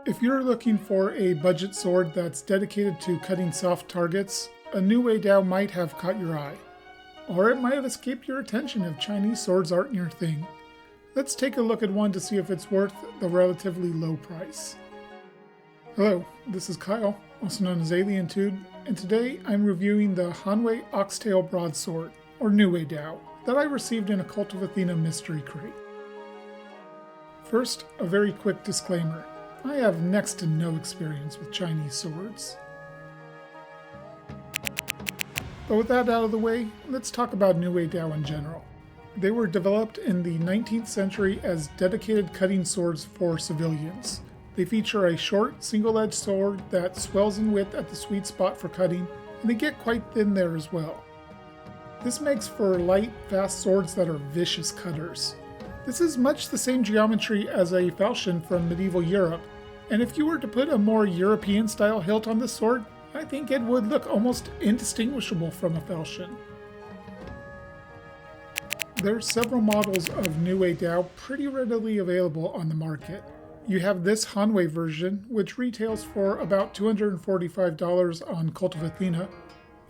If you're looking for a budget sword that's dedicated to cutting soft targets, a niuweidao might have caught your eye. Or it might have escaped your attention if Chinese swords aren't your thing. Let's take a look at one to see if it's worth the relatively low price. Hello, this is Kyle, also known as AlienTude, and today I'm reviewing the Hanwei Oxtail Broadsword, or niuweidao, that I received in a Kult of Athena mystery crate. First, a very quick disclaimer. I have next to no experience with Chinese swords. But with that out of the way, let's talk about niuweidao in general. They were developed in the 19th century as dedicated cutting swords for civilians. They feature a short, single-edged sword that swells in width at the sweet spot for cutting, and they get quite thin there as well. This makes for light, fast swords that are vicious cutters. This is much the same geometry as a falchion from medieval Europe, and if you were to put a more European-style hilt on this sword, I think it would look almost indistinguishable from a falchion. There are several models of niuweidao pretty readily available on the market. You have this Hanwei version, which retails for about $245 on Kult of Athena,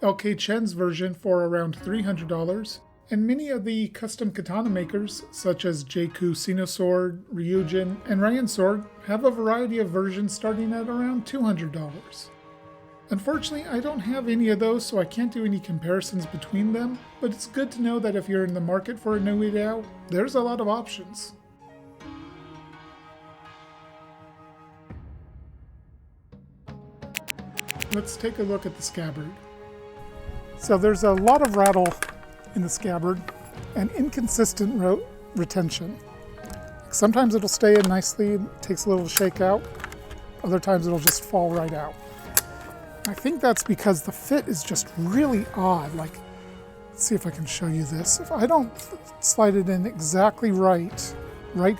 LK Chen's version for around $300, and many of the custom katana makers, such as Jaku Sinosword, Ryujin, and Ryan Sword, have a variety of versions starting at around $200. Unfortunately, I don't have any of those, so I can't do any comparisons between them, but it's good to know that if you're in the market for a niuweidao, there's a lot of options. Let's take a look at the scabbard. So there's a lot of rattle in the scabbard and inconsistent retention. Sometimes it'll stay in nicely, it takes a little to shake out. Other times it'll just fall right out. I think that's because the fit is just really odd. Let's see if I can show you this. If I don't slide it in exactly right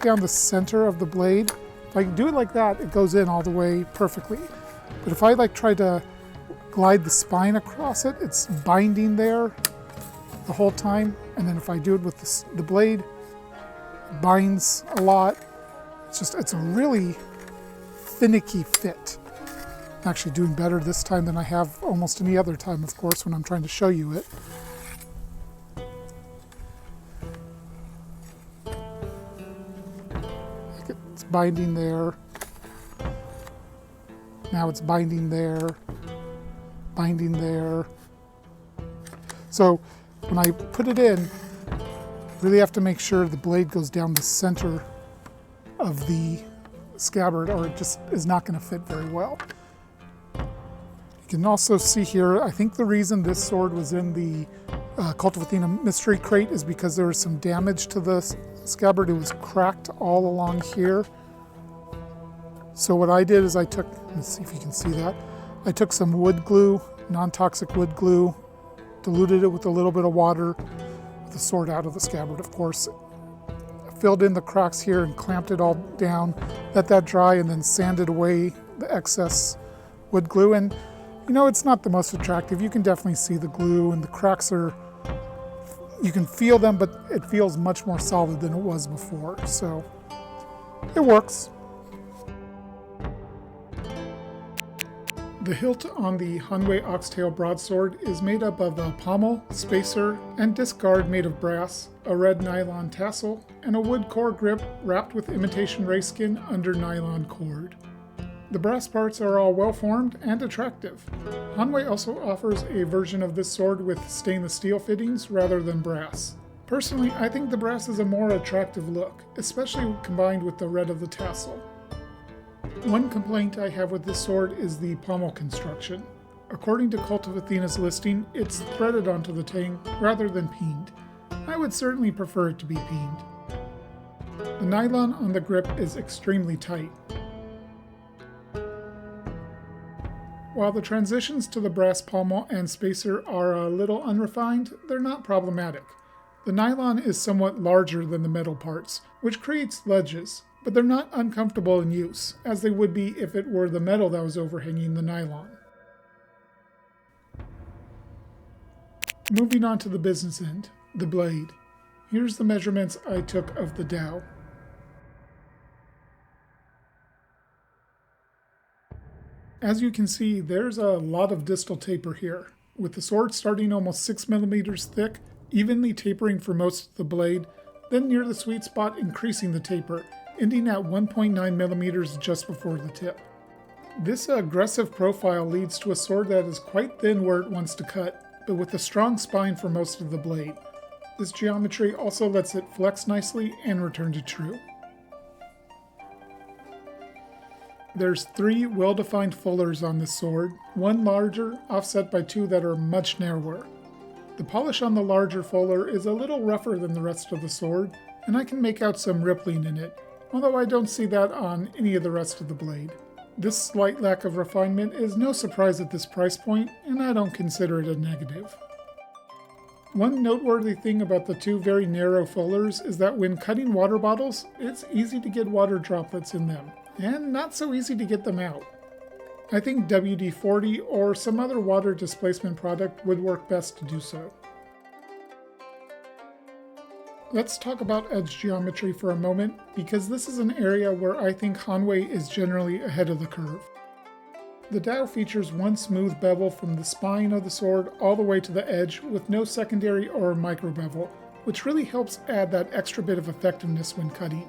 down the center of the blade, if I do it like that, it goes in all the way perfectly. But if I try to glide the spine across it, it's binding there the whole time. And then if I do it with the blade, it binds a lot. It's a really finicky fit. I'm actually doing better this time than I have almost any other time, of course, when I'm trying to show you it. It's binding there. Now it's binding there. Binding there. So when I put it in, really have to make sure the blade goes down the center of the scabbard, or it just is not going to fit very well. You can also see here, I think the reason this sword was in the Kult of Athena mystery crate is because there was some damage to the scabbard. It was cracked all along here. So what I did is let's see if you can see that. I took some wood glue, non-toxic wood glue, diluted it with a little bit of water, with the sword out of the scabbard, of course. I filled in the cracks here and clamped it all down, let that dry, and then sanded away the excess wood glue. And it's not the most attractive. You can definitely see the glue, and the cracks you can feel them, but it feels much more solid than it was before. So it works. The hilt on the Hanwei Oxtail Broadsword is made up of a pommel, spacer, and disc guard made of brass, a red nylon tassel, and a wood core grip wrapped with imitation rayskin under nylon cord. The brass parts are all well-formed and attractive. Hanwei also offers a version of this sword with stainless steel fittings rather than brass. Personally, I think the brass is a more attractive look, especially combined with the red of the tassel. One complaint I have with this sword is the pommel construction. According to Kult of Athena's listing, it's threaded onto the tang rather than peened. I would certainly prefer it to be peened. The nylon on the grip is extremely tight. While the transitions to the brass pommel and spacer are a little unrefined, they're not problematic. The nylon is somewhat larger than the metal parts, which creates ledges, but they're not uncomfortable in use, as they would be if it were the metal that was overhanging the nylon. Moving on to the business end, the blade. Here's the measurements I took of the dao. As you can see, there's a lot of distal taper here, with the sword starting almost 6 millimeters thick, evenly tapering for most of the blade, then near the sweet spot increasing the taper, ending at 1.9 millimeters just before the tip. This aggressive profile leads to a sword that is quite thin where it wants to cut, but with a strong spine for most of the blade. This geometry also lets it flex nicely and return to true. There's 3 well-defined fullers on this sword, one larger, offset by 2 that are much narrower. The polish on the larger fuller is a little rougher than the rest of the sword, and I can make out some rippling in it, although I don't see that on any of the rest of the blade. This slight lack of refinement is no surprise at this price point, and I don't consider it a negative. One noteworthy thing about the 2 very narrow fullers is that when cutting water bottles, it's easy to get water droplets in them, and not so easy to get them out. I think WD-40 or some other water displacement product would work best to do so. Let's talk about edge geometry for a moment, because this is an area where I think Hanwei is generally ahead of the curve. The dao features one smooth bevel from the spine of the sword all the way to the edge with no secondary or micro bevel, which really helps add that extra bit of effectiveness when cutting.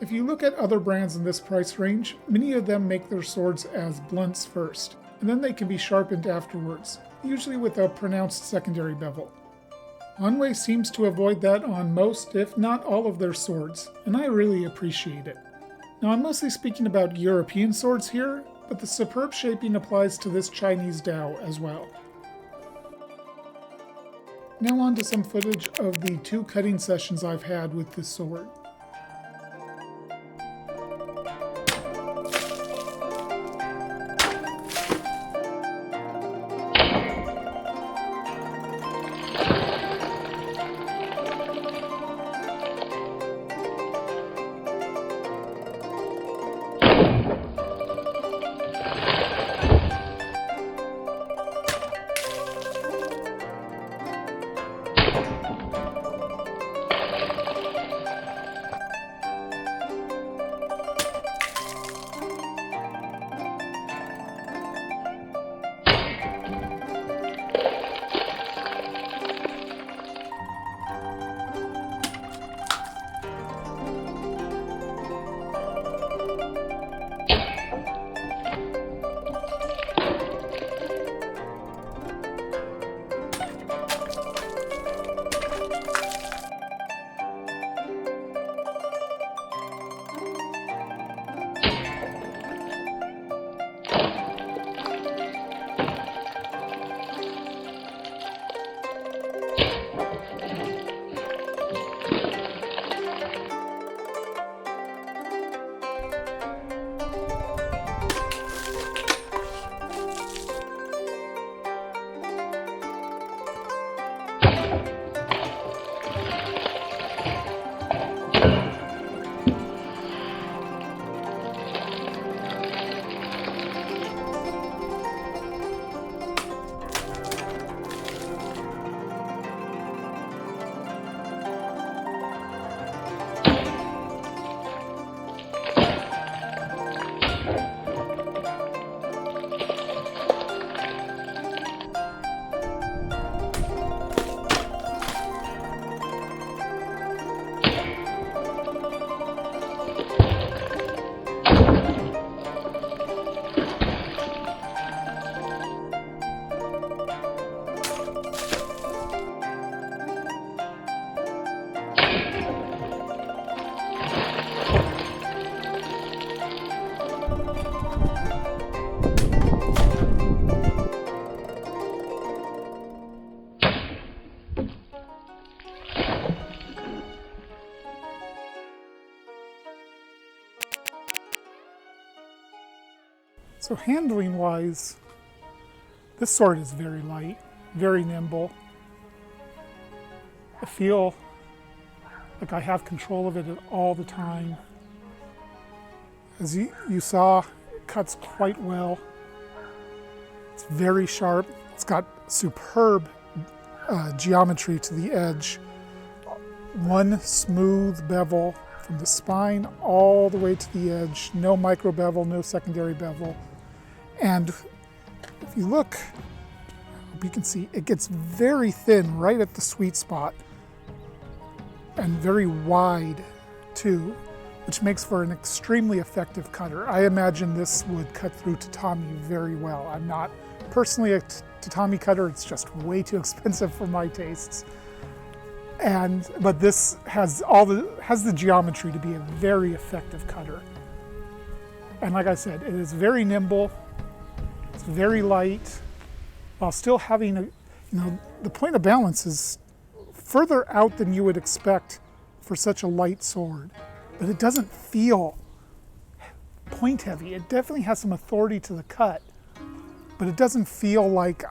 If you look at other brands in this price range, many of them make their swords as blunts first, and then they can be sharpened afterwards, usually with a pronounced secondary bevel. Hanwei seems to avoid that on most, if not all, of their swords, and I really appreciate it. Now I'm mostly speaking about European swords here, but the superb shaping applies to this Chinese dao as well. Now on to some footage of the 2 cutting sessions I've had with this sword. So handling wise, this sword is very light, very nimble. I feel like I have control of it all the time. As you saw, it cuts quite well. It's very sharp. It's got superb geometry to the edge. One smooth bevel from the spine all the way to the edge. No micro bevel, no secondary bevel. And if you look, I hope you can see, it gets very thin right at the sweet spot and very wide too, which makes for an extremely effective cutter. I imagine this would cut through tatami very well. I'm not personally a tatami cutter, it's just way too expensive for my tastes. But this has the geometry to be a very effective cutter. And like I said, it is very nimble, it's very light, while still having the point of balance is further out than you would expect for such a light sword. But it doesn't feel point heavy. It definitely has some authority to the cut, but it doesn't feel like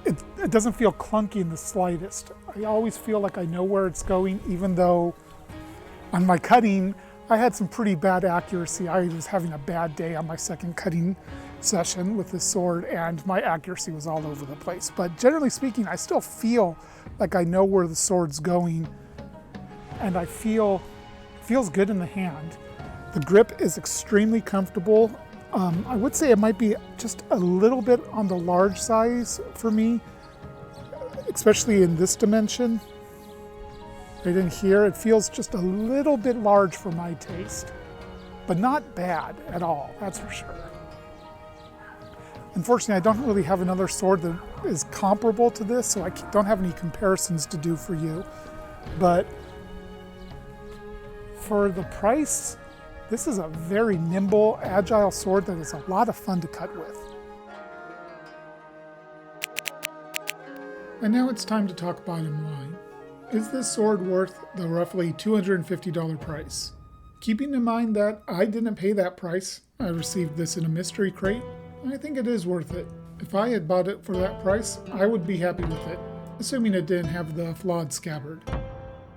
it doesn't feel clunky in the slightest. I always feel like I know where it's going, even though on my cutting, I had some pretty bad accuracy. I was having a bad day on my second cutting session with this sword, and my accuracy was all over the place. But generally speaking, I still feel like I know where the sword's going, and it feels good in the hand. The grip is extremely comfortable. I would say it might be just a little bit on the large size for me, especially in this dimension. Right in here, it feels just a little bit large for my taste, but not bad at all, that's for sure. Unfortunately, I don't really have another sword that is comparable to this, so I don't have any comparisons to do for you. But for the price, this is a very nimble, agile sword that is a lot of fun to cut with. And now it's time to talk bottom line. Is this sword worth the roughly $250 price? Keeping in mind that I didn't pay that price, I received this in a mystery crate, I think it is worth it. If I had bought it for that price, I would be happy with it, assuming it didn't have the flawed scabbard.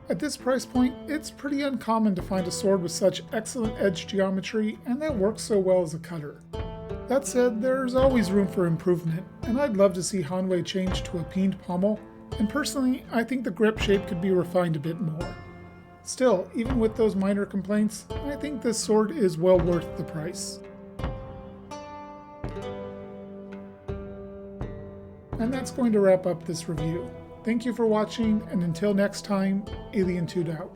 At this price point, it's pretty uncommon to find a sword with such excellent edge geometry and that works so well as a cutter. That said, there's always room for improvement, and I'd love to see Hanwei change to a peened pommel, and personally, I think the grip shape could be refined a bit more. Still, even with those minor complaints, I think this sword is well worth the price. And that's going to wrap up this review. Thank you for watching, and until next time, Alien2 out.